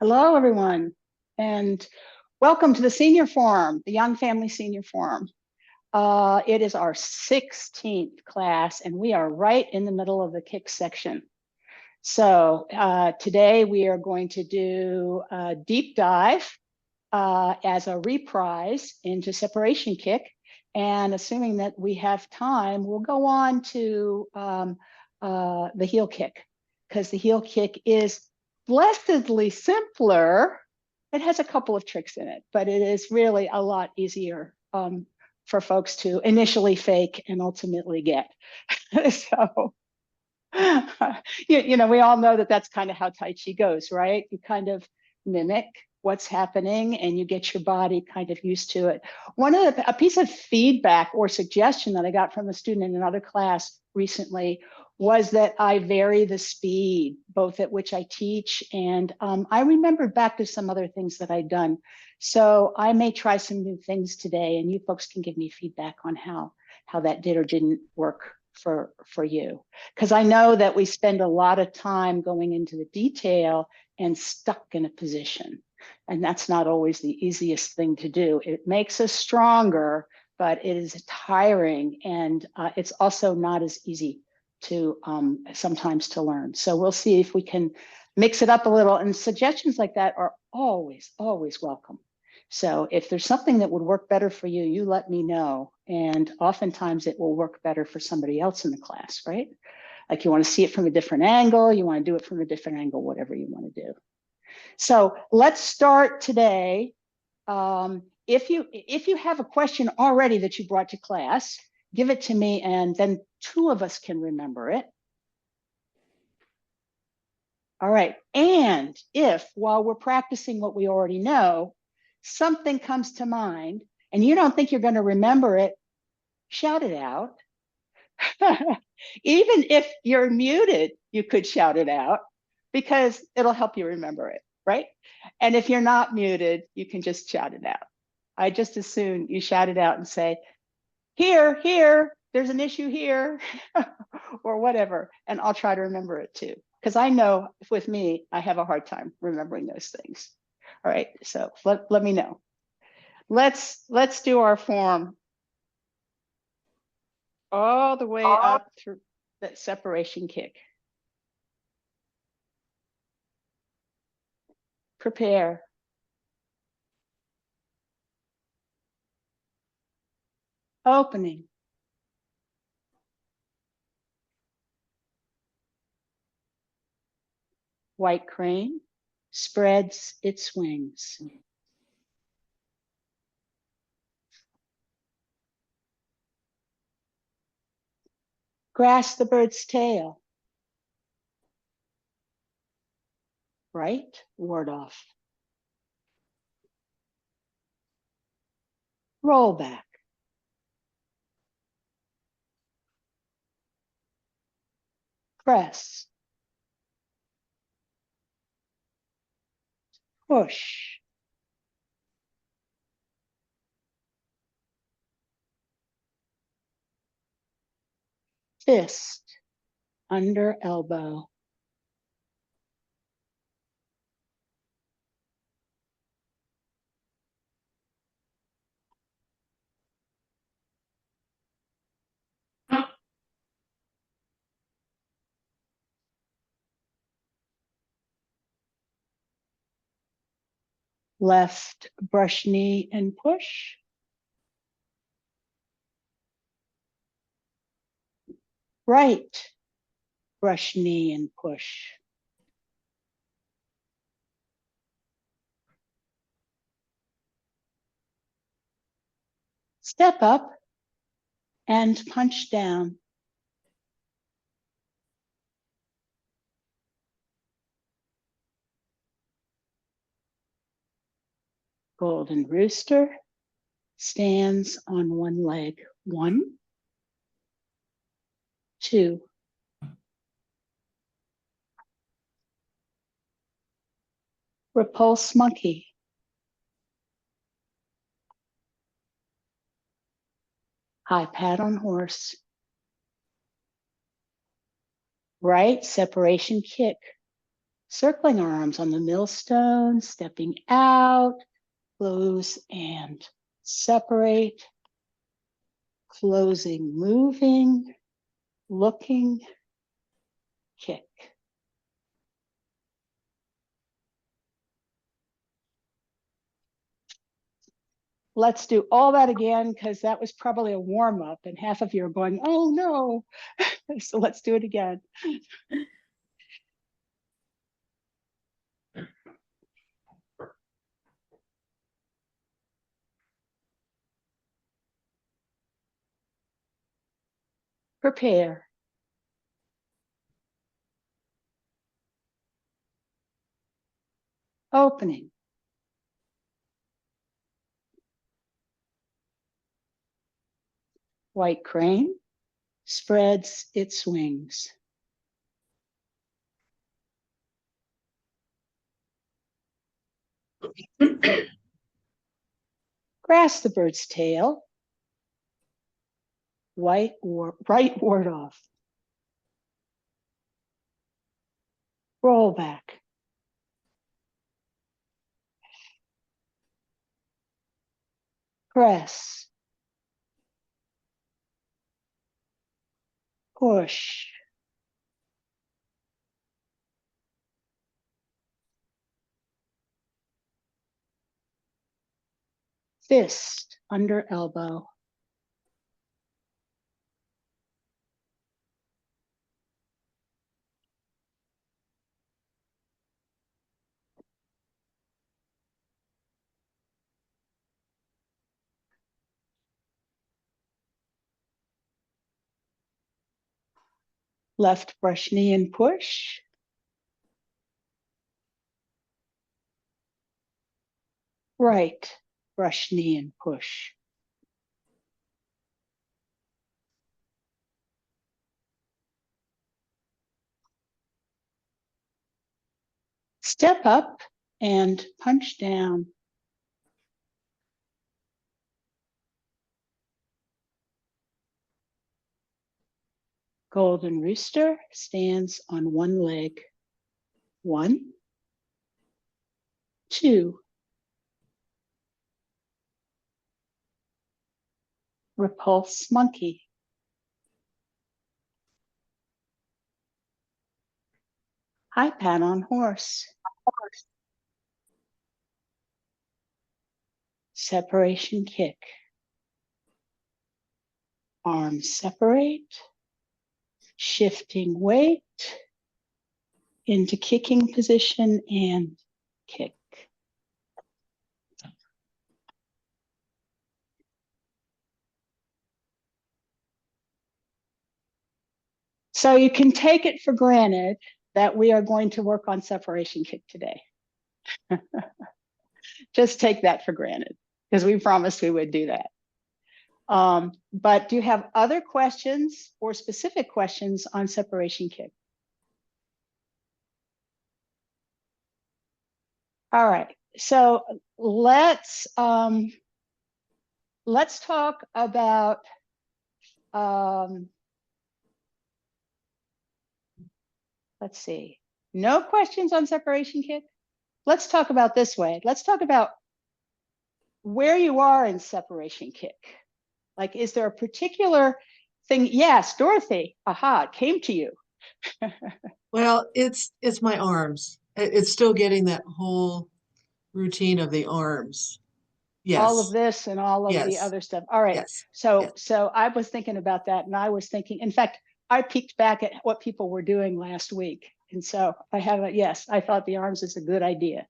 Hello, everyone, and welcome to the Senior Forum, the Young Family Senior Forum. It is our 16th class, and we are right in the middle of the kick section. So today we are going to do a deep dive as a reprise into separation kick. And assuming that we have time, we'll go on to the heel kick, because the heel kick is blessedly simpler. It has a couple of tricks in it, but it is really a lot easier for folks to initially fake and ultimately get. So, we all know that that's kind of how Tai Chi goes, right? You kind of mimic what's happening and you get your body kind of used to it. A piece of feedback or suggestion that I got from a student in another class recently was that I vary the speed, both at which I teach, and I remembered back to some other things that I'd done. So I may try some new things today, and you folks can give me feedback on how that did or didn't work for you. Because I know that we spend a lot of time going into the detail and stuck in a position. And that's not always the easiest thing to do. It makes us stronger, but it is tiring, and it's also not as easy to sometimes to learn. So we'll see if we can mix it up a little, and suggestions like that are always welcome. So if there's something that would work better for you, you let me know. And oftentimes it will work better for somebody else in the class, right? Like you want to see it from a different angle, you want to do it from a different angle, whatever you want to do. So let's start today. If you have a question already that you brought to class, give it to me, and then two of us can remember it. All right, and if while we're practicing what we already know, something comes to mind and you don't think you're going to remember it, shout it out. Even if you're muted, you could shout it out because it'll help you remember it, right? And if you're not muted, you can just shout it out. I just as soon you shout it out and say, here, there's an issue here, or whatever, and I'll try to remember it too. Because I know with me, I have a hard time remembering those things. All right, so let me know. Let's do our form all the way up through that separation kick. Prepare. Opening. White crane spreads its wings. Grasp the bird's tail. Right, ward off. Roll back. Press. Push. Fist under elbow. Left brush knee and push. Right brush knee and push. Step up and punch down. Golden rooster stands on one leg. 1, 2. Repulse monkey. High pat on horse. Right separation kick. Circling our arms on the millstone, stepping out, close and separate, closing, moving, looking, kick. Let's do all that again, because that was probably a warm-up and half of you are going, oh no. So let's do it again. Prepare. Opening. White crane spreads its wings. Grasp the bird's tail. Right ward off. Roll back. Press. Push. Fist under elbow. Left brush knee and push. Right brush knee and push. Step up and punch down. Golden rooster stands on one leg. 1, 2. Repulse monkey. High pat on horse. Separation kick. Arms separate. Shifting weight into kicking position and kick. So you can take it for granted that we are going to work on separation kick today. Just take that for granted, because we promised we would do that. But do you have other questions or specific questions on separation kick? All right, so let's talk about let's see. No questions on separation kick? Let's talk about this way. Let's talk about where you are in separation kick. Like, is there a particular thing? Yes, Dorothy, aha, it came to you. Well, it's my arms. It's still getting that whole routine of the arms. Yes. All of this and all of the other stuff. All right. Yes. So I was thinking about that, and I was thinking, in fact, I peeked back at what people were doing last week. And so I have yes, I thought the arms is a good idea.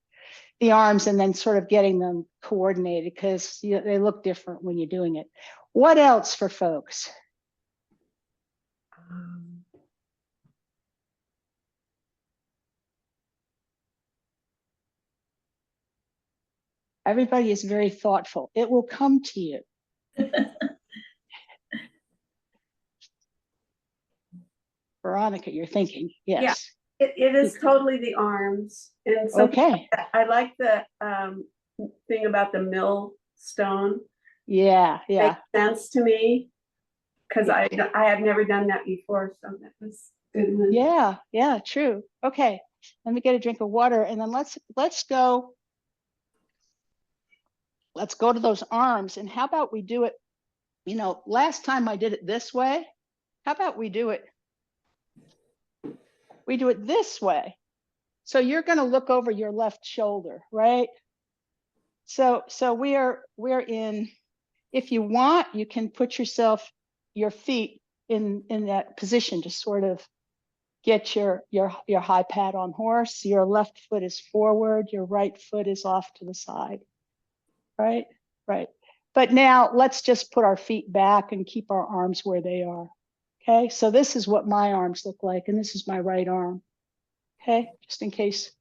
The arms, and then sort of getting them coordinated, because they look different when you're doing it. What else for folks? Everybody is very thoughtful. It will come to you. Veronica, you're thinking, yes. Yeah, it is totally the arms. And okay. I like the thing about the millstone. Yeah. Makes sense to me, because I have never done that before, so that was good. Yeah, true. Okay. Let me get a drink of water, and then let's go to those arms. And how about we do it, you know, last time I did it this way. How about we do it this way? So you're going to look over your left shoulder, right? So we're in, if you want, you can put your feet in that position to sort of get your high pad on horse. Your left foot is forward, your right foot is off to the side, right? Right. But now let's just put our feet back and keep our arms where they are. Okay, so this is what my arms look like, and this is my right arm. Okay, just in case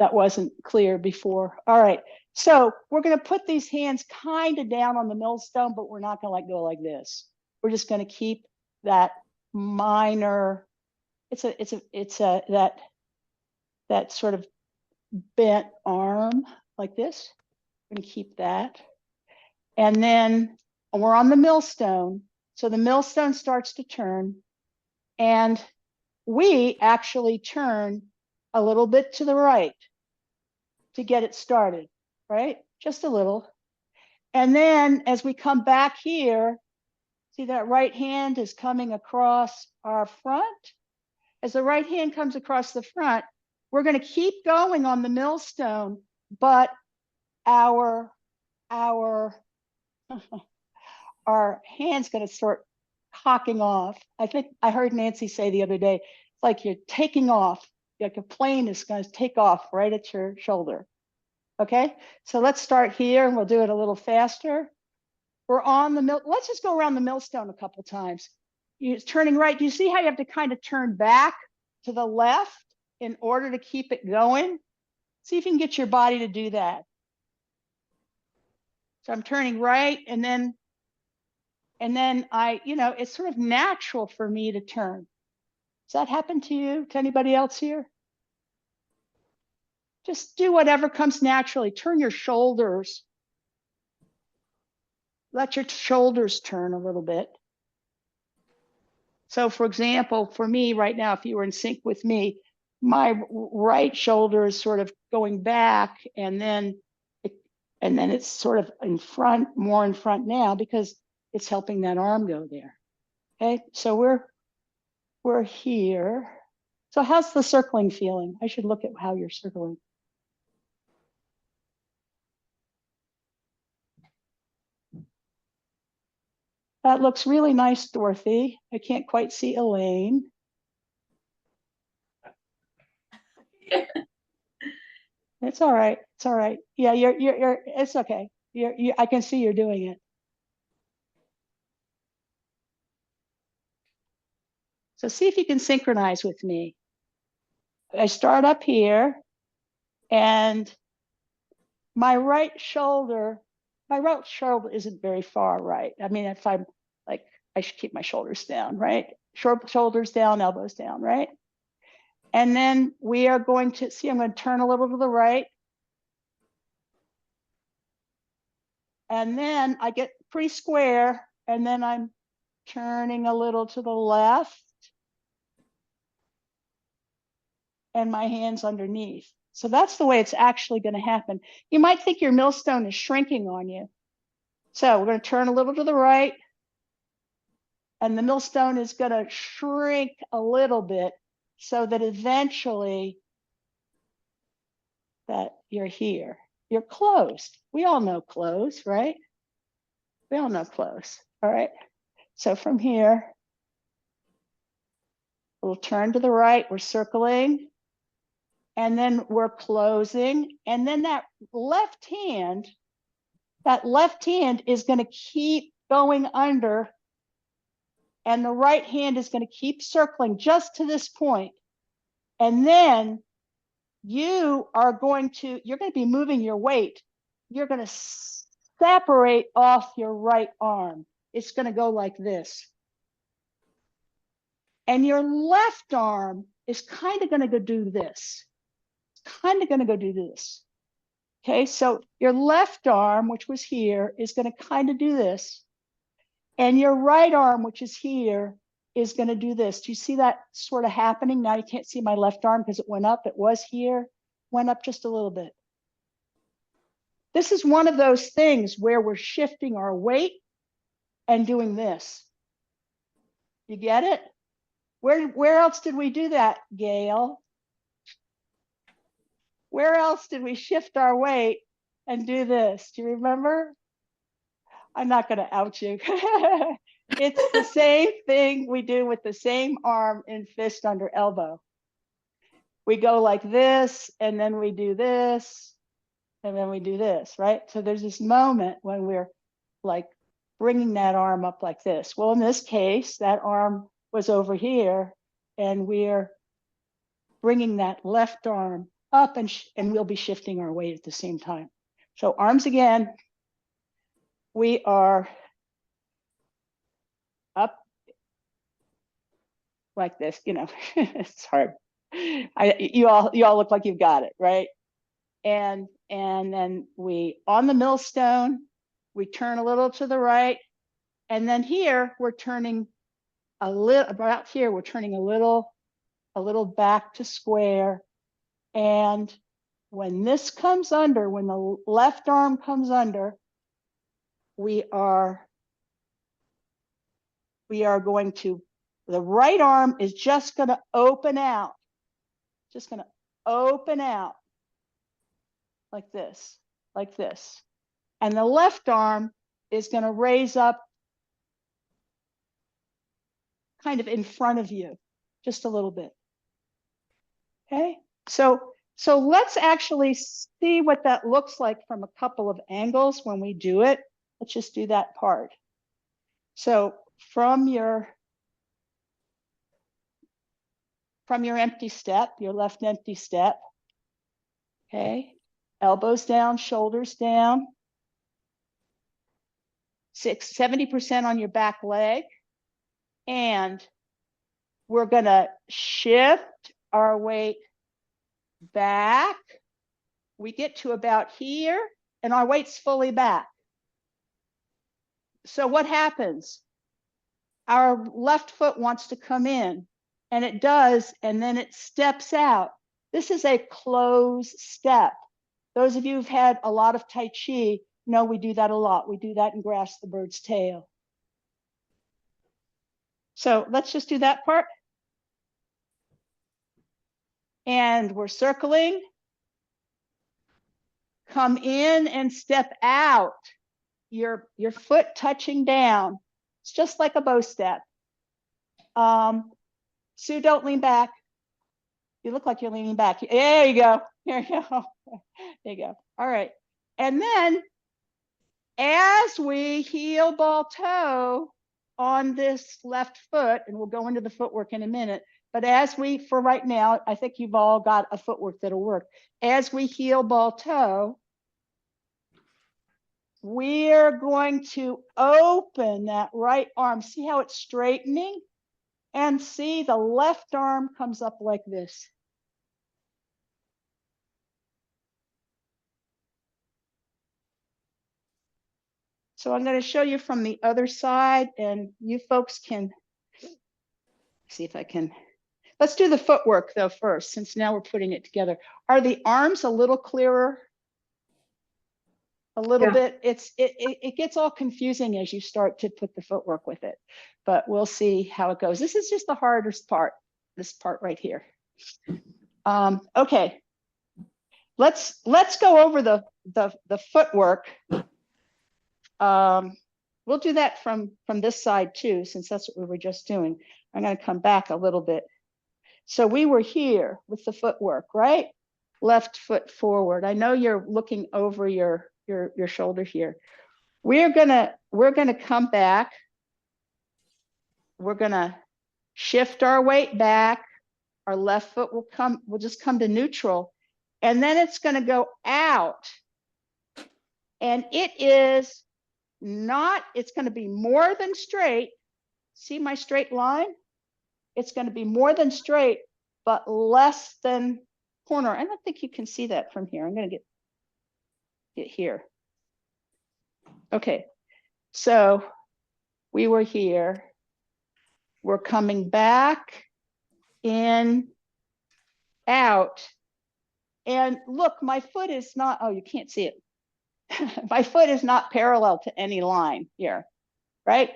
that wasn't clear before. All right, so we're going to put these hands kind of down on the millstone, but we're not going to go like this. We're just going to keep that minor, that sort of bent arm like this. We're going to keep that. And then we're on the millstone. So the millstone starts to turn, and we actually turn a little bit to the right to get it started, right? Just a little. And then as we come back here, see that right hand is coming across our front. As the right hand comes across the front, we're going to keep going on the millstone, but our hand's going to start cocking off. I think I heard Nancy say the other day, it's like you're taking off, like a plane is going to take off right at your shoulder. Okay, so let's start here and we'll do it a little faster. We're on the mill. Let's just go around the millstone a couple times. You're turning right. Do you see how you have to kind of turn back to the left in order to keep it going? See if you can get your body to do that. So I'm turning right, and then I, you know, it's sort of natural for me to turn. Does that happen to you, to anybody else here? Just do whatever comes naturally. Turn your shoulders. Let your shoulders turn a little bit. So for example, for me right now, if you were in sync with me, my right shoulder is sort of going back, and then it's sort of in front, more in front now, because it's helping that arm go there. Okay, so we're here. So how's the circling feeling? I should look at how you're circling. That looks really nice, Dorothy. I can't quite see Elaine. It's all right. It's all right. Yeah, you're it's okay. I can see you're doing it. So see if you can synchronize with me. I start up here, and my right shoulder isn't very far right. I mean, if I'm like, I should keep my shoulders down, right? Shoulders down, elbows down, right? And then we are going to see, I'm going to turn a little to the right. And then I get pretty square, and then I'm turning a little to the left. And my hands underneath. So that's the way it's actually going to happen. You might think your millstone is shrinking on you. So we're going to turn a little to the right, and the millstone is going to shrink a little bit so that eventually that you're here. You're closed. We all know close, right? We all know close. All right. So from here, we'll turn to the right. We're circling. And then we're closing. And then that left hand is going to keep going under. And the right hand is going to keep circling just to this point. And then you're going to be moving your weight. You're going to separate off your right arm. It's going to go like this. And your left arm is kind of going to go do this. Okay, so your left arm, which was here, is going to kind of do this. And your right arm, which is here, is going to do this. Do you see that sort of happening? Now you can't see my left arm because it went up. It was here, went up just a little bit. This is one of those things where we're shifting our weight and doing this. You get it? Where else did we do that, Gail? Where else did we shift our weight and do this? Do you remember? I'm not going to out you. It's the same thing we do with the same arm in fist under elbow. We go like this, and then we do this, and then we do this, right? So there's this moment when we're like bringing that arm up like this. Well, in this case, that arm was over here, and we're bringing that left arm up, and we'll be shifting our weight at the same time. So arms again. We are up like this, you know. It's hard. You all look like you've got it, right? And then we, on the millstone, we turn a little to the right, and then here we're turning a little, about here we're turning a little back to square. And when this comes under, when the left arm comes under, we are going to, the right arm is just going to open out, like this, And the left arm is going to raise up kind of in front of you, just a little bit. Okay, so let's actually see what that looks like from a couple of angles when we do it. Let's just do that part. So from your empty step, your left empty step, okay, elbows down, shoulders down, 70% on your back leg, and we're gonna shift our weight back. We get to about here, and our weight's fully back. So what happens? Our left foot wants to come in, and it does, and then it steps out. This is a closed step. Those of you who've had a lot of Tai Chi know we do that a lot. We do that and grasp the bird's tail. So let's just do that part. And we're circling. Come in and step out. Your foot touching down. It's just like a bow step. Sue, don't lean back. You look like you're leaning back. There you go. There you go. There you go. All right. And then as we heel ball toe on this left foot, and we'll go into the footwork in a minute, but as we, for right now, I think you've all got a footwork that'll work. As we heel ball toe, we're going to open that right arm. See how it's straightening? And see the left arm comes up like this. So I'm going to show you from the other side, and you folks can see if I can. Let's do the footwork though first, since now we're putting it together. Are the arms a little clearer? A little bit. It gets all confusing as you start to put the footwork with it, but we'll see how it goes. This is just the hardest part, this part right here. Okay, let's go over the footwork. We'll do that from this side too, since that's what we were just doing. I'm going to come back a little bit. So we were here with the footwork, right? Left foot forward. I know you're looking over your shoulder here. We're gonna come back. We're gonna shift our weight back. Our left foot will just come to neutral, and then it's gonna go out. And it's gonna be more than straight. See my straight line? It's gonna be more than straight, but less than corner. I don't think you can see that from here. I'm gonna get here. Okay, so we were here. We're coming back in, out. And look, my foot is not, oh, you can't see it. My foot is not parallel to any line here, right?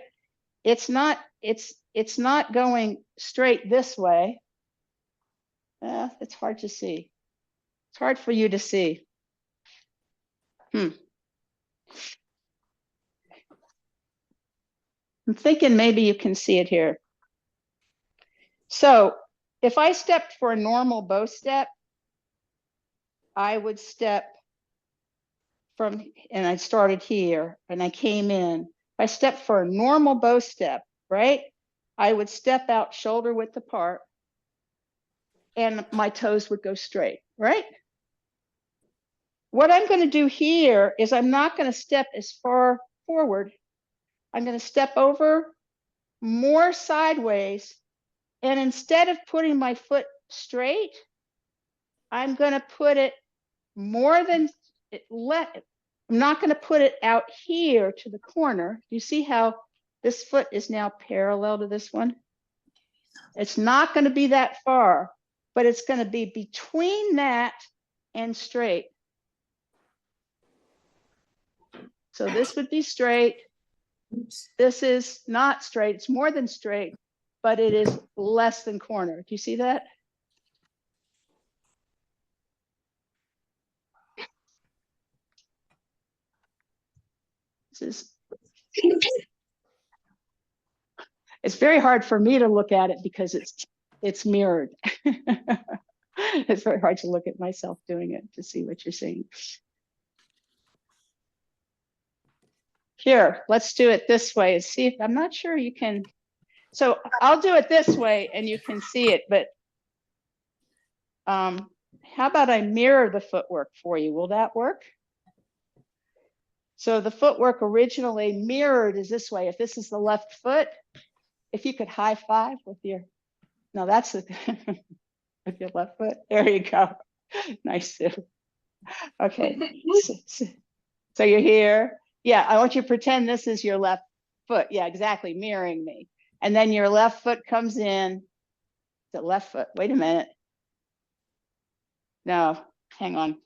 It's not going straight this way. It's hard to see. It's hard for you to see. I'm thinking maybe you can see it here. So if I stepped for a normal bow step, I would step from, and I started here and I came in. If I stepped for a normal bow step, right? I would step out shoulder width apart and my toes would go straight, right? What I'm going to do here is I'm not going to step as far forward. I'm going to step over more sideways. And instead of putting my foot straight, I'm going to put it more than I'm not going to put it out here to the corner. You see how this foot is now parallel to this one? It's not going to be that far, but it's going to be between that and straight. So this would be straight. This is not straight. It's more than straight, but it is less than corner. Do you see that? This is, it's very hard for me to look at it because it's mirrored. It's very hard to look at myself doing it to see what you're seeing. Here, let's do it this way and see if, I'm not sure you can. So I'll do it this way and you can see it, but how about I mirror the footwork for you? Will that work? So the footwork originally mirrored is this way. If this is the left foot, if you could high five with your, no, that's the, with your left foot. There you go. Nice, Sue. Okay. So you're here. Yeah, I want you to pretend this is your left foot. Yeah, exactly, mirroring me. And then your left foot comes in. The left foot, wait a minute. No, hang on.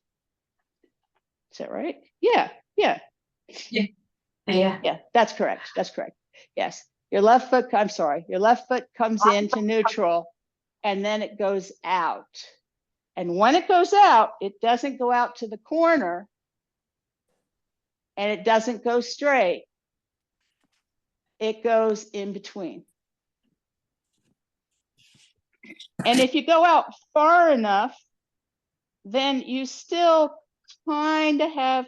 Is that right? Yeah. Yeah, that's correct. That's correct. Yes. Your left foot, I'm sorry, your left foot comes into neutral and then it goes out. And when it goes out, it doesn't go out to the corner and it doesn't go straight. It goes in between. And if you go out far enough, then you still kind of have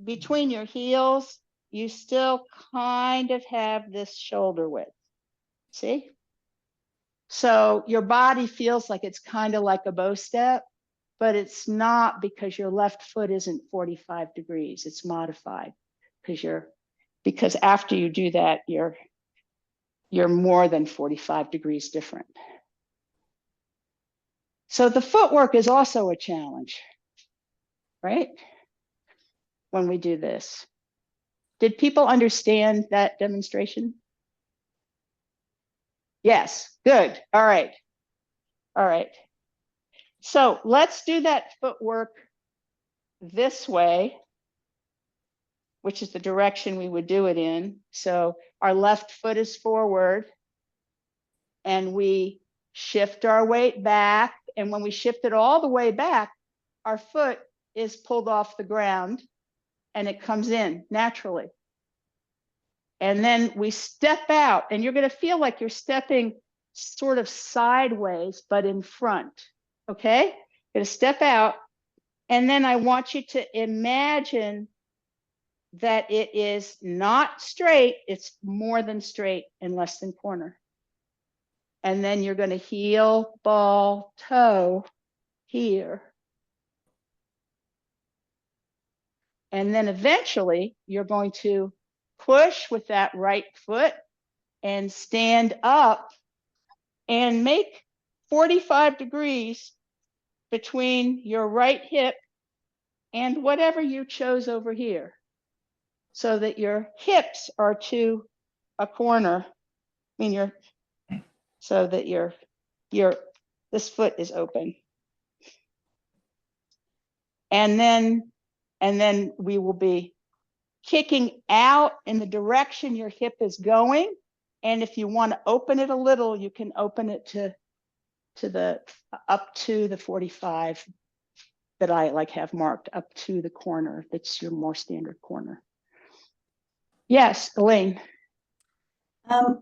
between your heels, you still kind of have this shoulder width. See? So your body feels like it's kind of like a bow step, but it's not because your left foot isn't 45 degrees. It's modified because after you do that, you're more than 45 degrees different. So the footwork is also a challenge, right? When we do this. Did people understand that demonstration? Yes, good. All right. All right. So let's do that footwork this way, which is the direction we would do it in. So our left foot is forward and we shift our weight back. And when we shift it all the way back, our foot is pulled off the ground and it comes in naturally. And then we step out and you're going to feel like you're stepping sort of sideways, but in front. Okay, you're going to step out. And then I want you to imagine that it is not straight. It's more than straight and less than corner. And then you're going to heel, ball, toe here. And then eventually you're going to push with that right foot and stand up and make 45 degrees between your right hip and whatever you chose over here, so that your hips are to a corner mean, so that this foot is open. And then we will be kicking out in the direction your hip is going. And if you want to open it a little, you can open it up to the 45 that I like have marked up to the corner. That's your more standard corner. Yes, Elaine.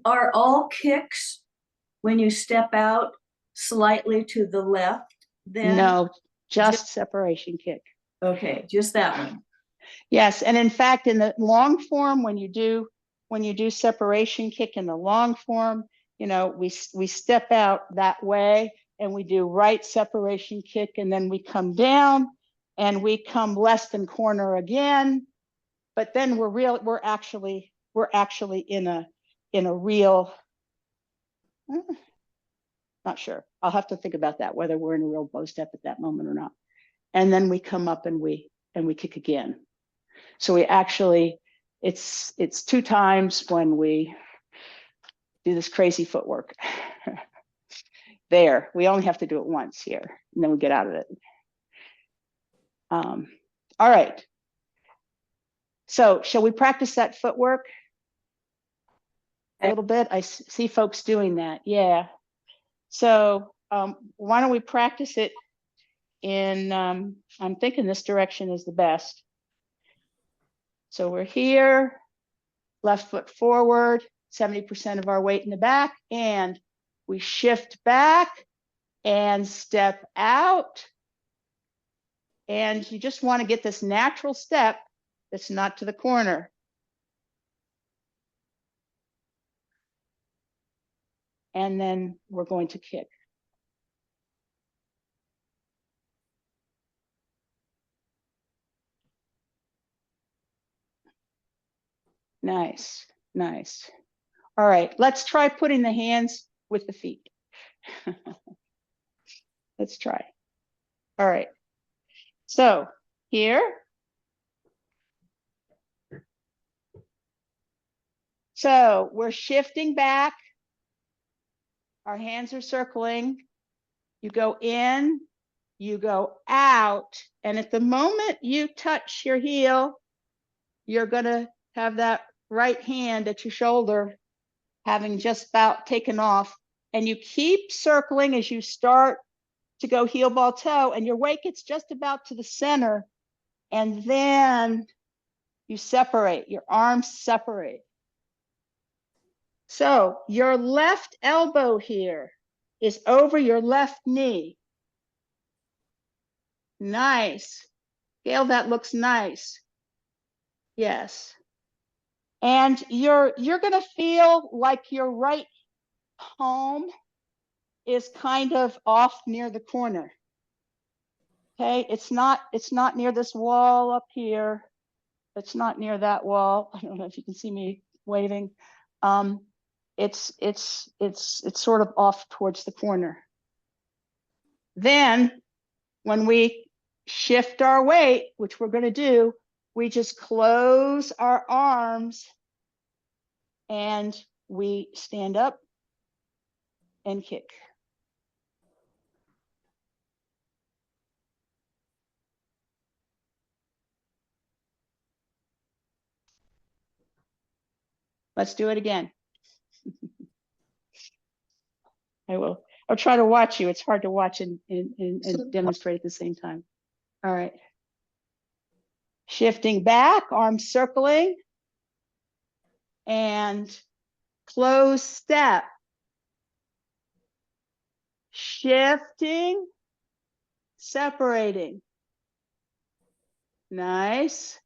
Are all kicks when you step out slightly to the left? Then No, just separation kick. okay, just that one. Yes, and in fact, in the long form, when you do separation kick in the long form, you know, we step out that way and we do right separation kick, and then we come down and we come less than corner again. But then we're actually in a real, not sure. I'll have to think about that, whether we're in a real bow step at that moment or not. And then we come up and we kick again. So we actually, it's 2 times when we do this crazy footwork. There, we only have to do it once here, and then we get out of it. All right. So shall we practice that footwork a little bit? I see folks doing that. Yeah. So why don't we practice it in, I'm thinking this direction is the best. So we're here, left foot forward, 70% of our weight in the back, and we shift back and step out. And you just want to get this natural step that's not to the corner. And then we're going to kick. Nice, nice. All right, let's try putting the hands with the feet. Let's try. All right. So here. So we're shifting back. Our hands are circling. You go in, you go out. And at the moment you touch your heel, you're going to have that right hand at your shoulder, having just about taken off. And you keep circling as you start to go heel, ball, toe, and your weight gets just about to the center. And then you separate, your arms separate. So your left elbow here is over your left knee. Nice. Gail, that looks nice. Yes. And you're going to feel like your right palm is kind of off near the corner. Okay, it's not near this wall up here. It's not near that wall. I don't know if you can see me waving. It's sort of off towards the corner. Then when we shift our weight, which we're going to do, we just close our arms and we stand up and kick. Let's do it again. I'll try to watch you. It's hard to watch and demonstrate at the same time. All right. Shifting back, arms circling, and close step. Shifting, separating. Nice.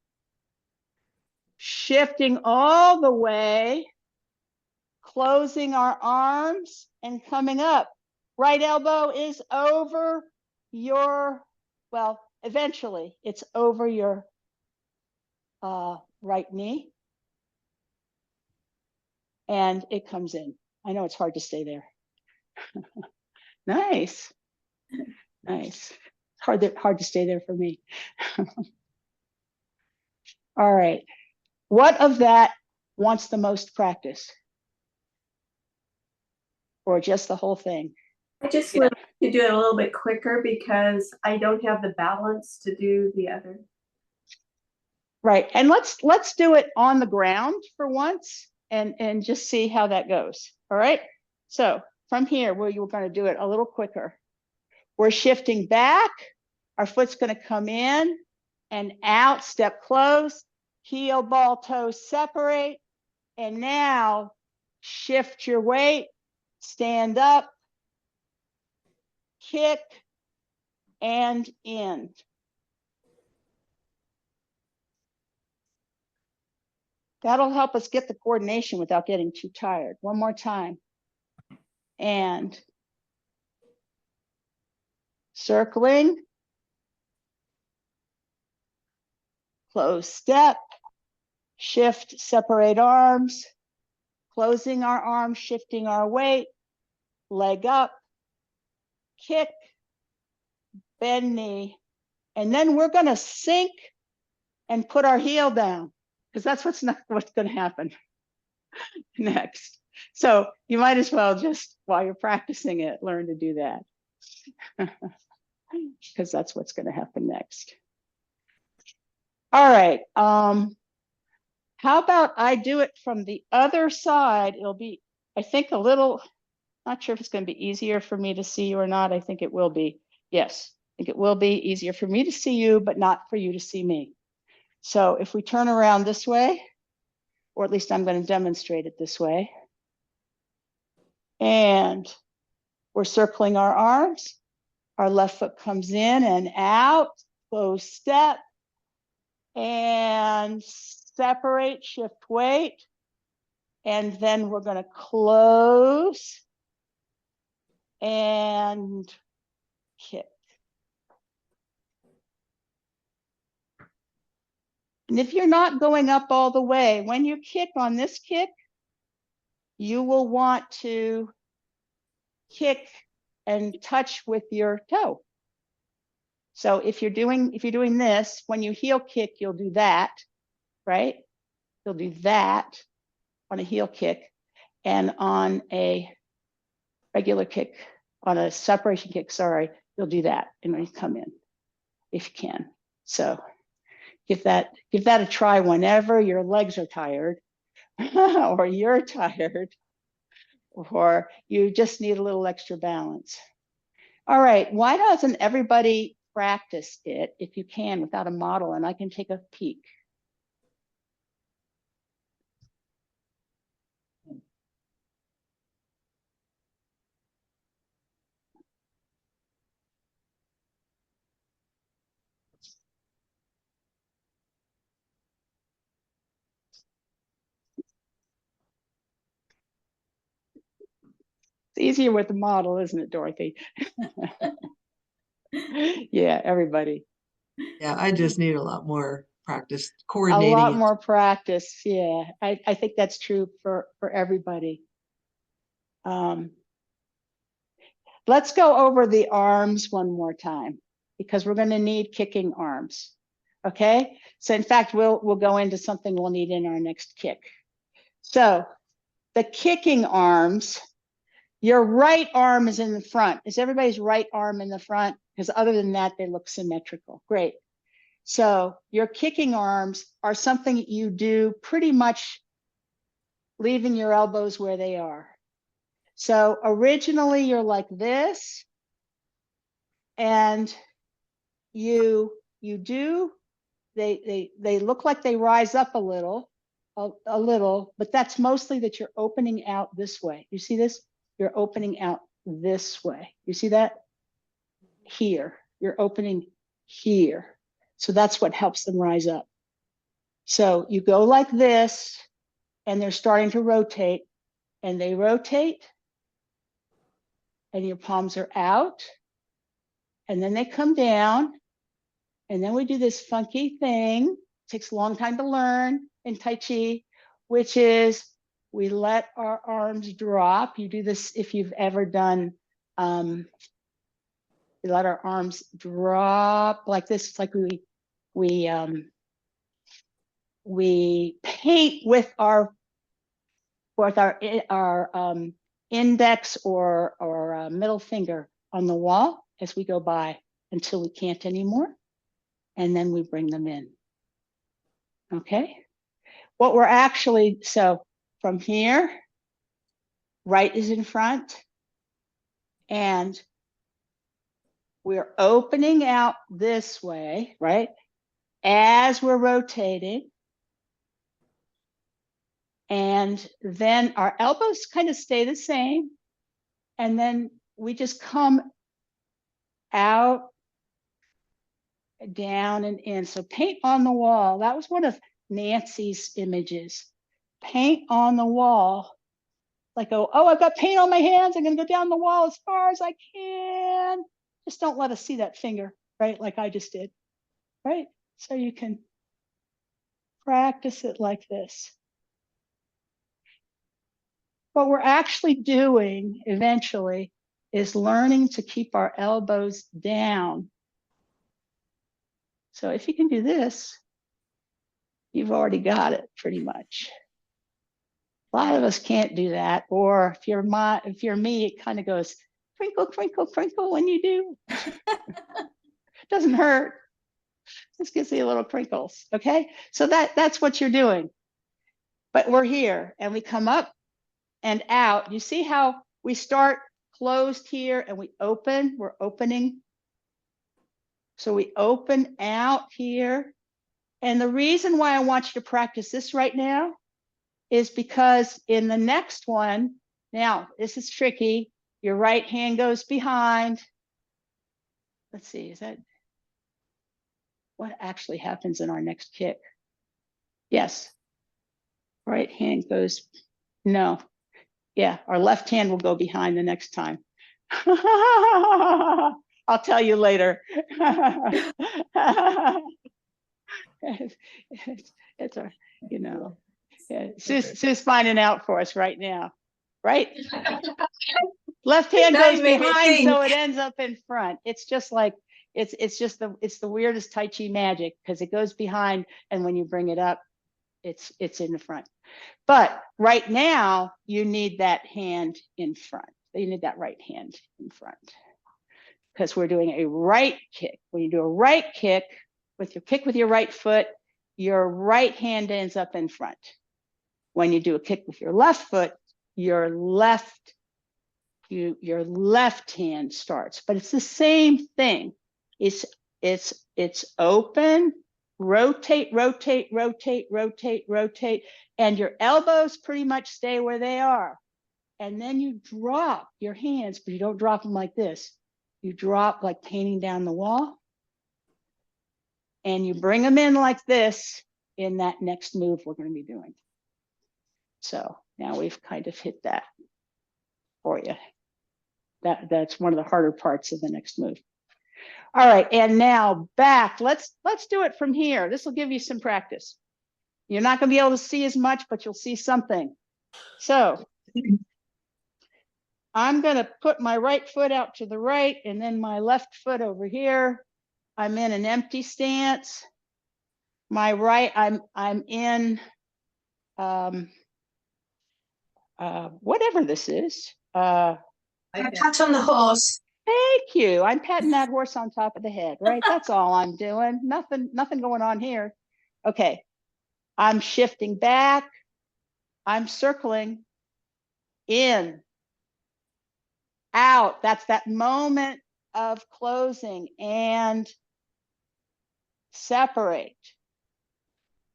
Shifting all the way, closing our arms and coming up. Right elbow is over your, well, eventually it's over your right knee. And it comes in. I know it's hard to stay there. Nice. Nice. Hard to stay there for me. All right. What of that wants the most practice? or just the whole thing? I just Yeah. want to do it a little bit quicker because I don't have the balance to do the other. Right, and let's do it on the ground for once and just see how that goes. All right, so from here, where you're going to do it a little quicker, we're shifting back, our foot's going to come in and out, step close, heel, ball, toes separate, and now shift your weight, stand up, kick, and in. That'll help us get the coordination without getting too tired. One more time. And circling, close step, shift, separate arms, closing our arms, shifting our weight, leg up, kick, bend knee, and then we're going to sink and put our heel down, because that's what's going to happen next. So you might as well just, while you're practicing it, learn to do that, because that's what's going to happen next. All right. How about I do it from the other side? It'll be, I think, a little, not sure if it's going to be easier for me to see you or not. I think it will be. Yes, I think it will be easier for me to see you, but not for you to see me. So if we turn around this way, or at least I'm going to demonstrate it this way, and we're circling our arms, our left foot comes in and out, close step, and separate, shift weight, and then we're going to close and kick. And if you're not going up all the way, when you kick on this kick, you will want to kick and touch with your toe. So if you're doing this, when you heel kick, you'll do that, right? You'll do that on a heel kick, and on a regular kick, on a separation kick, sorry, you'll do that, and when you come in, if you can. So give that a try whenever your legs are tired, or you're tired, or you just need a little extra balance. All right, why doesn't everybody practice it if you can without a model, and I can take a peek. It's easier with the model, isn't it, Dorothy? Yeah, everybody. Yeah, I just need a lot more practice A coordinating. lot more practice. Yeah, I think that's true for everybody. Let's go over the arms one more time, because we're going to need kicking arms. Okay, so in fact, we'll go into something we'll need in our next kick. So the kicking arms, your right arm is in the front. Is everybody's right arm in the front? Because other than that, they look symmetrical. Great. So your kicking arms are something you do pretty much leaving your elbows where they are. So originally you're like this, and they look like they rise up a little, but that's mostly that you're opening out this way. You see this? You're opening out this way. You see that? Here, you're opening here. So that's what helps them rise up. So you go like this, and they're starting to rotate, and they rotate, and your palms are out, and then they come down, and then we do this funky thing. It takes a long time to learn in Tai Chi, which is we let our arms drop. You do this if you've ever done, we let our arms drop like this. It's like we paint with our index or middle finger on the wall as we go by until we can't anymore. And then we bring them in. Okay. What we're actually, so from here, right is in front. And we're opening out this way, right? As we're rotating. And then our elbows kind of stay the same. And then we just come out, down and in. So paint on the wall. That was one of Nancy's images. Paint on the wall. Like, oh, I've got paint on my hands. I'm going to go down the wall as far as I can. Just don't let us see that finger, right? Like I just did, right? So you can practice it like this. What we're actually doing eventually is learning to keep our elbows down. So if you can do this, you've already got it pretty much. A lot of us can't do that. Or if you're me, it kind of goes crinkle, crinkle, crinkle when you do. Doesn't hurt. Just gives you little crinkles. Okay. So that's what you're doing. But we're here and we come up and out. You see how we start closed here and we open, we're opening. So we open out here. And the reason why I want you to practice this right now is because in the next one, now this is tricky. Your right hand goes behind. Let's see, is that what actually happens in our next kick? Yes. Right hand goes, no. Yeah, our left hand will go behind the next time. I'll tell you later. It's a, you know, yeah. Sue's finding out for us right now, right? Left hand Now goes you made me behind, so think. it ends up in front. It's just like it's the weirdest Tai Chi magic because it goes behind, and when you bring it up, it's in the front. But right now, you need that hand in front. You need that right hand in front because we're doing a right kick. When you do a right kick with your right foot, your right hand ends up in front. When you do a kick with your left foot, your left hand starts. But it's the same thing. It's open, rotate, rotate, rotate, rotate, rotate, and your elbows pretty much stay where they are. And then you drop your hands, but you don't drop them like this. You drop like painting down the wall. And you bring them in like this in that next move we're going to be doing. So now we've kind of hit that for you. That's one of the harder parts of the next move. All right, and now back. Let's do it from here. This will give you some practice. You're not going to be able to see as much, but you'll see something. So I'm going to put my right foot out to the right and then my left foot over here. I'm in an empty stance. My right, I'm in whatever this is. Pat on the horse. Thank you. I'm patting that horse on top of the head, right? That's all I'm doing. Nothing going on here. Okay. I'm shifting back. I'm circling in, out. That's that moment of closing and separate.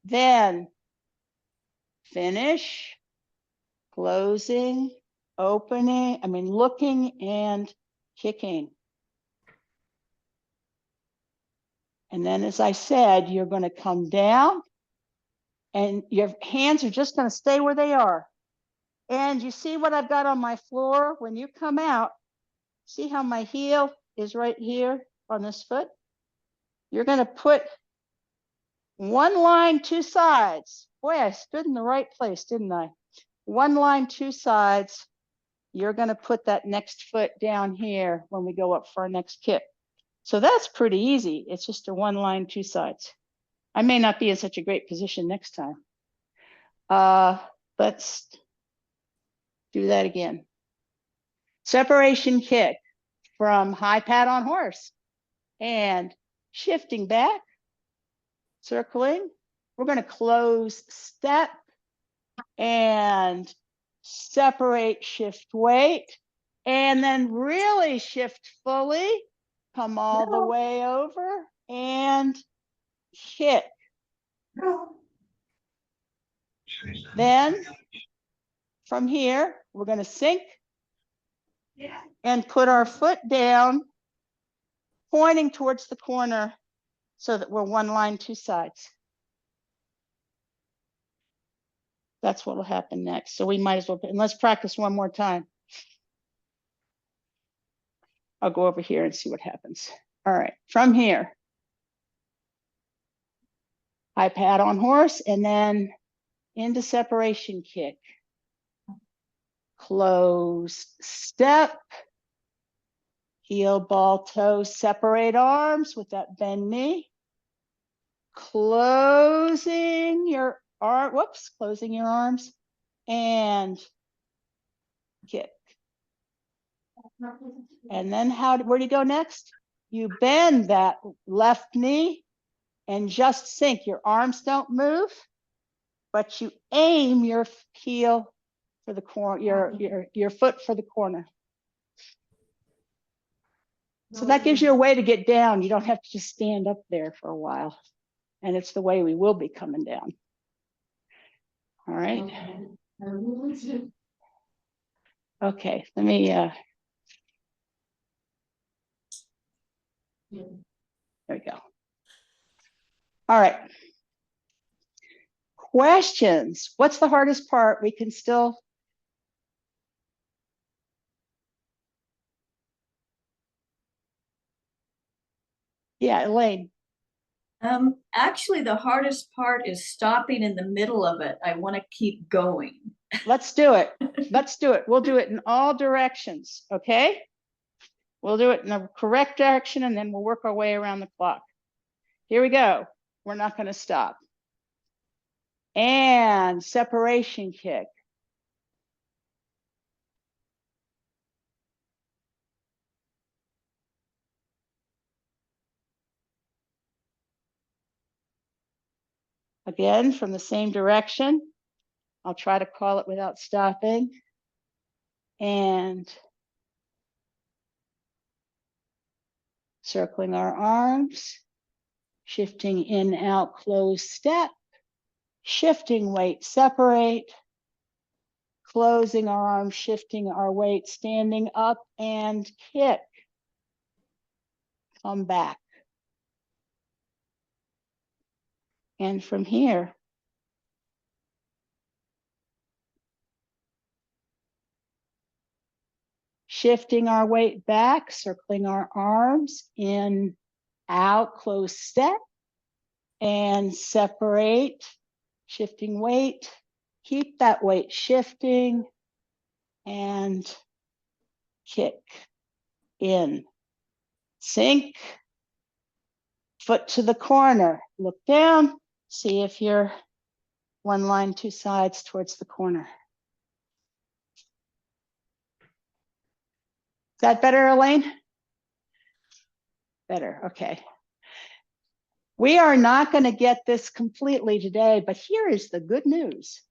Then finish, closing, opening, looking and kicking. And then, as I said, you're going to come down and your hands are just going to stay where they are. And you see what I've got on my floor? When you come out, see how my heel is right here on this foot? You're going to put one line, two sides. Boy, I stood in the right place, didn't I? One line, two sides. You're going to put that next foot down here when we go up for our next kick. So that's pretty easy. It's just a one line, two sides. I may not be in such a great position next time. Let's do that again. Separation kick from high pat on horse and shifting back, circling. We're going to close step and separate, shift weight, and then really shift fully, come all the way over and kick. Then from here, we're going to sink and put our foot down, pointing towards the corner so that we're one line, two sides. That's what will happen next. So we might as well, and let's practice one more time. I'll go over here and see what happens. All right, from here, high pat on horse and then into separation kick. Close step, heel, ball, toe, separate arms with that bend knee. Closing your arm, whoops, closing your arms and kick. And then where do you go next? You bend that left knee and just sink. Your arms don't move, but you aim your heel for the corner, your foot for the corner. So that gives you a way to get down. You don't have to just stand up there for a while. And it's the way we will be coming down. All right. Okay, let me, there we go. All right. Questions. What's the hardest part? We can still. Yeah, Elaine. Actually, the hardest part is stopping in the middle of it. I want to keep going. Let's do it. Let's do it. We'll do it in all directions. Okay. We'll do it in the correct direction and then we'll work our way around the clock. Here we go. We're not going to stop. And separation kick. Again, from the same direction. I'll try to call it without stopping. And circling our arms, shifting in, out, close, step, shifting weight, separate, closing our arms, shifting our weight, standing up and kick. Come back. And from here, shifting our weight back, circling our arms, in, out, close step, and separate, shifting weight, keep that weight shifting, and kick, in, sink, foot to the corner, look down, see if you're one line, two sides towards the corner. Is that better, Elaine? Better, okay. We are not going to get this completely today, but here is the good news.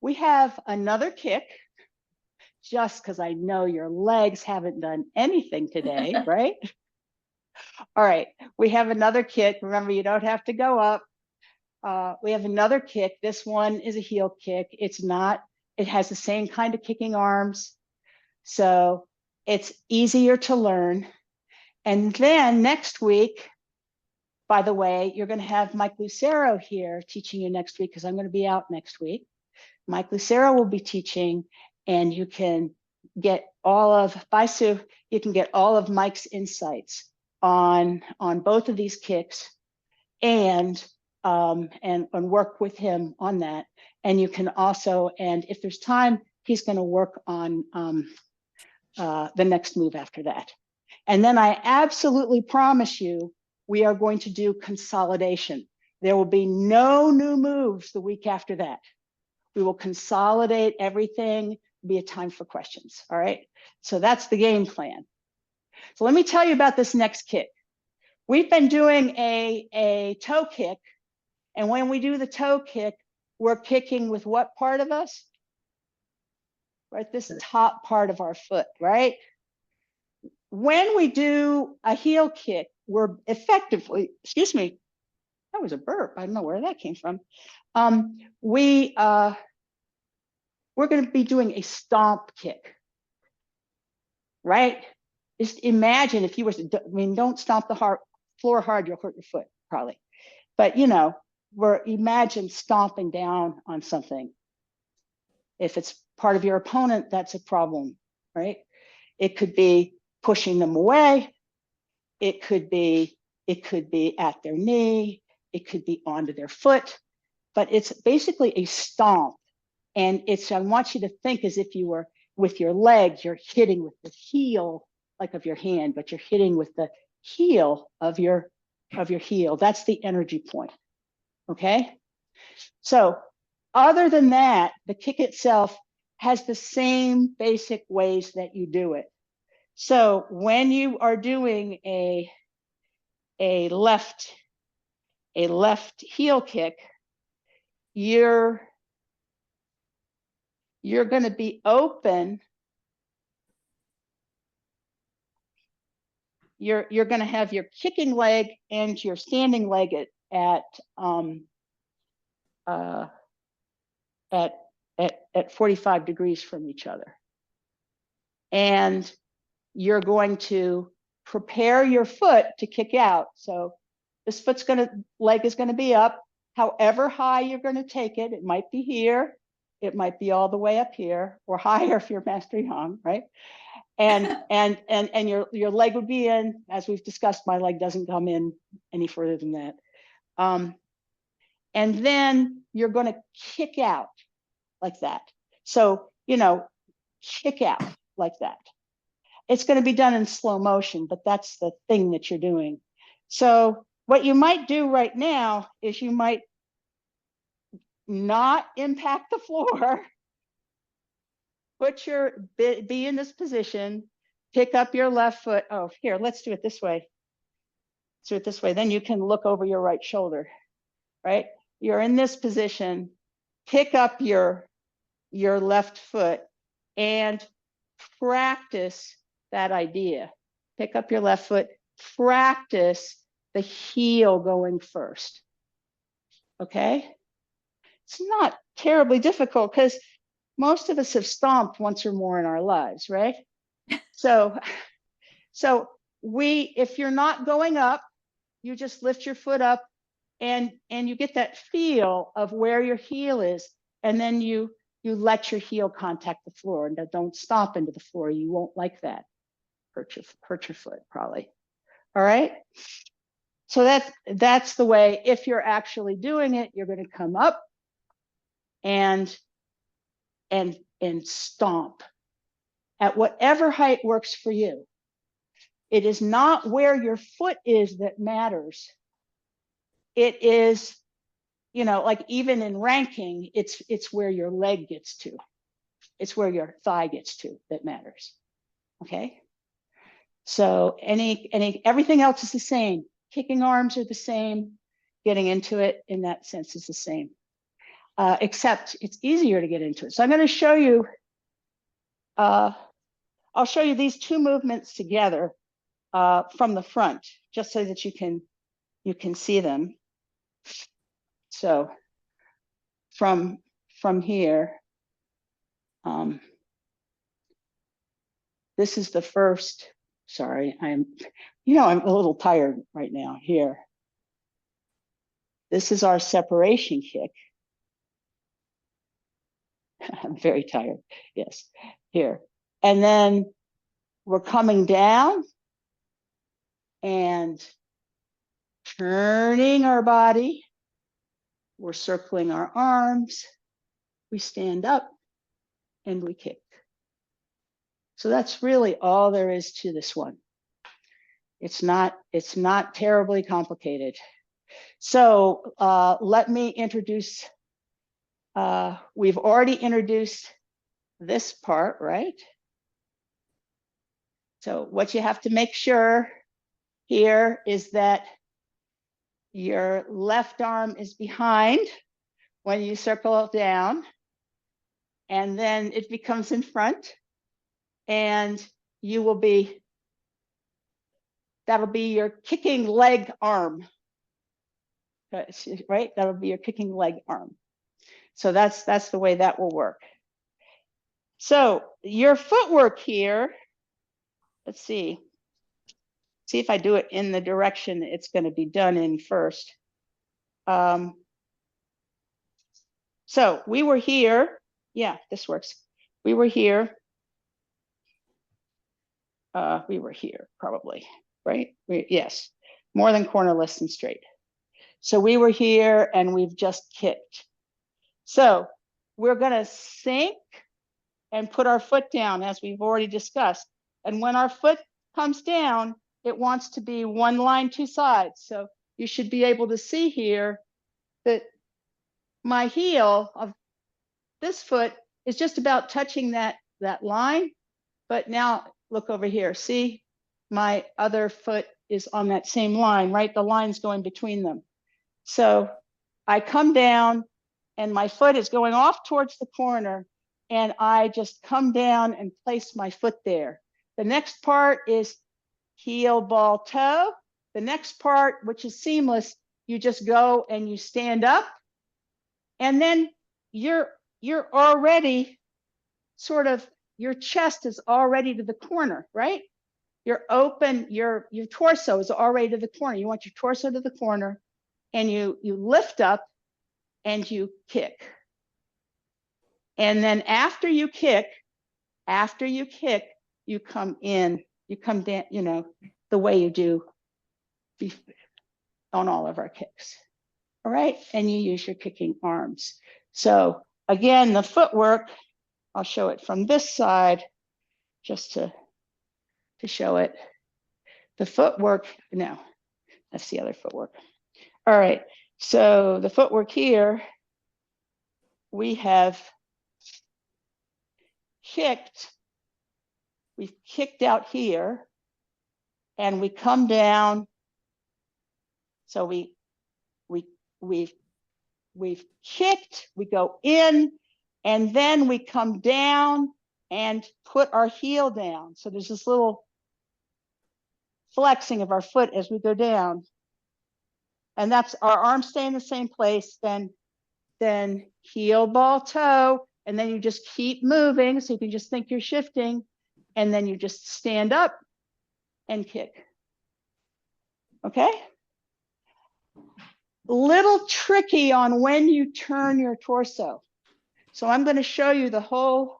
We have another kick, just because I know your legs haven't done anything today, right? All right, we have another kick. Remember, you don't have to go up. We have another kick. This one is a heel kick. It has the same kind of kicking arms. So it's easier to learn. And then next week, by the way, you're going to have Mike Lucero here teaching you next week because I'm going to be out next week. Mike Lucero will be teaching, and you can get all of, bye Sue, you can get all of Mike's insights on both of these kicks and work with him on that. And you can also, and if there's time, he's going to work on the next move after that. And then I absolutely promise you, we are going to do consolidation. There will be no new moves the week after that. We will consolidate everything be a time for questions. All right. So that's the game plan. So let me tell you about this next kick. We've been doing a toe kick. And when we do the toe kick, we're kicking with what part of us? Right, this top part of our foot, right? When we do a heel kick, we're effectively, excuse me, that was a burp. I don't know where that came from. We're going to be doing a stomp kick, right? Just imagine if you were to, I mean, don't stomp the floor hard, you'll hurt your foot probably. But you know, imagine stomping down on something. If it's part of your opponent, that's a problem, right? It could be pushing them away. It could be at their knee. It could be onto their foot, but it's basically a stomp. And I want you to think as if you were with your legs, you're hitting with the heel, like of your hand, but you're hitting with the heel of your heel. That's the energy point, okay? So other than that, the kick itself has the same basic ways that you do it. So when you are doing a left heel kick, you're going to be open. You're going to have your kicking leg and your standing leg at 45 degrees from each other. And you're going to prepare your foot to kick out. So this leg is going to be up, however high you're going to take it. It might be here, it might be all the way up here, or higher if you're Master Yang, right? And your leg would be in, as we've discussed, my leg doesn't come in any further than that. And then you're going to kick out like that. So, you know, kick out like that. It's going to be done in slow motion, but that's the thing that you're doing. So what you might do right now is you might not impact the floor, be in this position, pick up your left foot. Oh, here, let's do it this way. Let's do it this way. Then you can look over your right shoulder, right? You're in this position, pick up your left foot and practice that idea. Pick up your left foot, practice the heel going first. Okay? It's not terribly difficult because most of us have stomped once or more in our lives, right? So if you're not going up, you just lift your foot up and you get that feel of where your heel is, and then you let your heel contact the floor, and don't stomp into the floor. You won't like that. Hurt your foot probably. All right. So that's the way. If you're actually doing it, you're going to come up and stomp at whatever height works for you. It is not where your foot is that matters. It is, you know, like even in ranking, it's where your leg gets to. It's where your thigh gets to that matters. Okay. So everything else is the same. Kicking arms are the same. Getting into it in that sense is the same, except it's easier to get into it. So I'm going to show you. I'll show you these two movements together from the front, just so that you can see them. So from here, this is the first. Sorry, I'm a little tired right now here. This is our separation kick. I'm very tired, yes, here. And then we're coming down and turning our body. We're circling our arms. We stand up and we kick. So that's really all there is to this one. It's not terribly complicated. So let me introduce, we've already introduced, this part, right? So what you have to make sure here is that your left arm is behind when you circle down, and then it becomes in front, and you will be, that'll be your kicking leg arm, right? That'll be your kicking leg arm. So that's the way that will work. So your footwork here, let's see if I do it in the direction it's going to be done in first. So we were here. Yeah, this works. We were here. We were here probably, right? Yes, more than corner, less than straight. So we were here and we've just kicked. So we're going to sink and put our foot down as we've already discussed. And when our foot comes down, it wants to be one line, two sides. So you should be able to see here that my heel of this foot is just about touching that line. But now look over here. See, my other foot is on that same line, right? The line's going between them. So I come down and my foot is going off towards the corner, and I just come down and place my foot there. The next part is heel, ball, toe. The next part, which is seamless, you just go and you stand up, and then you're already sort of, your chest is already to the corner, right? You're open, your torso is already to the corner. You want your torso to the corner, and you lift up and you kick. And then after you kick, you come in, you come down, you know, the way you do on all of our kicks. All right, and you use your kicking arms. So again, the footwork, I'll show it from this side just to show it. The footwork, no, that's the other footwork. All right, so the footwork here, we have kicked, we've kicked out here, and we come down. So we've kicked, we go in, and then we come down and put our heel down. So there's this little flexing of our foot as we go down. And that's our arms stay in the same place, then heel, ball, toe, and then you just keep moving. So you can just think you're shifting, and then you just stand up and kick. Okay? Little tricky on when you turn your torso. So I'm going to show you the whole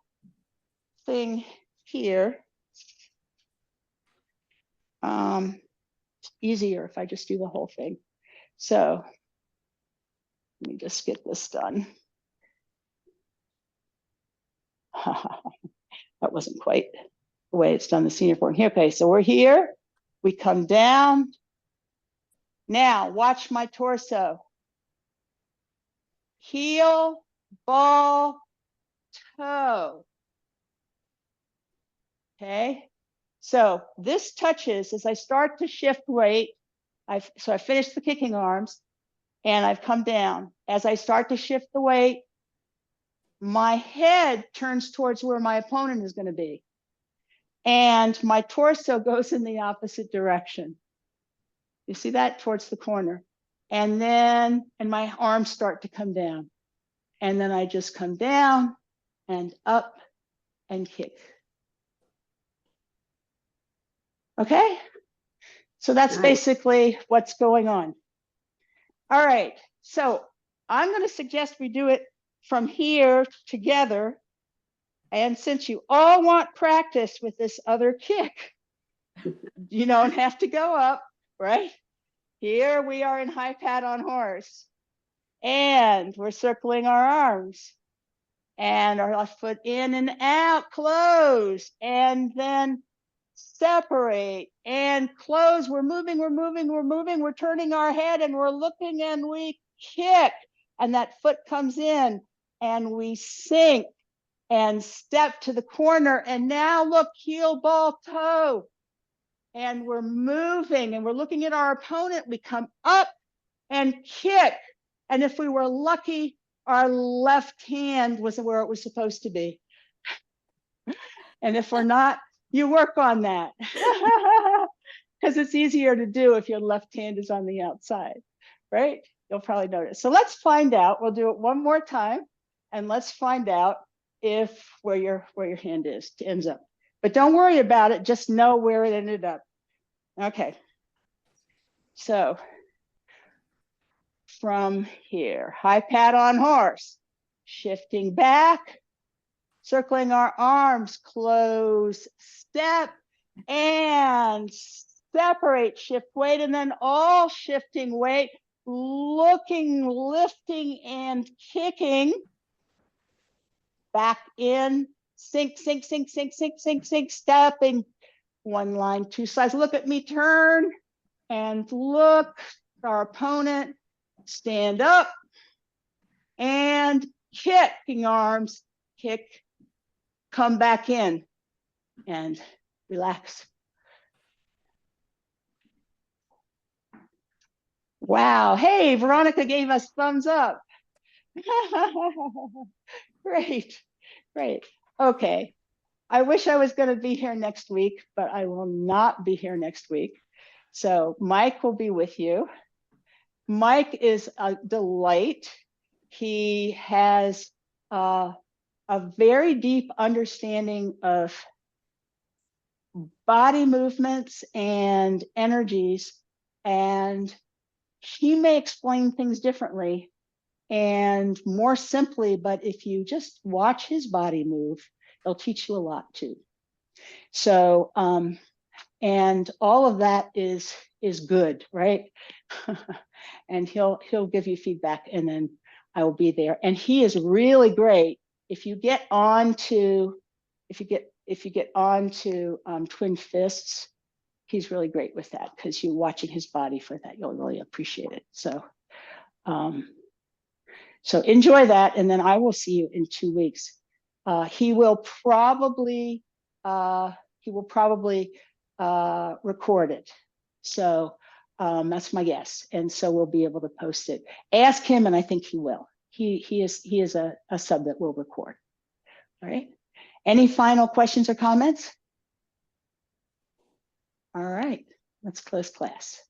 thing here. Easier if I just do the whole thing. So let me just get this done. That wasn't quite the way it's done the senior form here. Okay, so we're here. We come down. Now watch my torso. Heel, ball, toe. Okay, so this touches as I start to shift weight. So I finished the kicking arms and I've come down. As I start to shift the weight, my head turns towards where my opponent is going to be. And my torso goes in the opposite direction. You see that? Towards the corner. And my arms start to come down. And then I just come down and up and kick. Okay? So that's basically what's going on. All right, so I'm going to suggest we do it from here together. And since you all want practice with this other kick, you don't have to go up, right? Here we are in high pat on horse. And we're circling our arms. And our left foot in and out, close. And then separate and close. We're moving, we're moving, we're moving. We're turning our head and we're looking and we kick. And that foot comes in and we sink and step to the corner. And now look, heel, ball, toe. And we're moving and we're looking at our opponent. We come up and kick. And if we were lucky, our left hand was where it was supposed to be. And if we're not, you work on that. Because it's easier to do if your left hand is on the outside, right? You'll probably notice. So let's find out. We'll do it one more time, and let's find out if where your hand ends up. But don't worry about it. Just know where it ended up. Okay. So from here, high pat on horse, shifting back, circling our arms, close, step, and separate, shift weight, and then all shifting weight, looking, lifting, and kicking. Back in, sink, sink, sink, sink, sink, sink, sink, stepping. One line, two sides. Look at me, turn, and look, our opponent, stand up, and kicking arms, kick, come back in, and relax. Wow, hey, Veronica gave us thumbs up. Great, great. Okay, I wish I was going to be here next week, but I will not be here next week. So Mike will be with you. Mike is a delight. He has a very deep understanding of body movements and energies, and he may explain things differently and more simply, but if you just watch his body move, it'll teach you a lot too. So, and all of that is good, right? And he'll give you feedback, and then I will be there. And he is really great. If you get on to Twin Fists, he's really great with that, because you're watching his body for that. You'll really appreciate it. So, so enjoy that, and then I will see you in 2 weeks. He will probably record it. So that's my guess, and so we'll be able to post it. Ask him, and I think he will. He is a sub that will record. All right. Any final questions or comments? All right. Let's close class.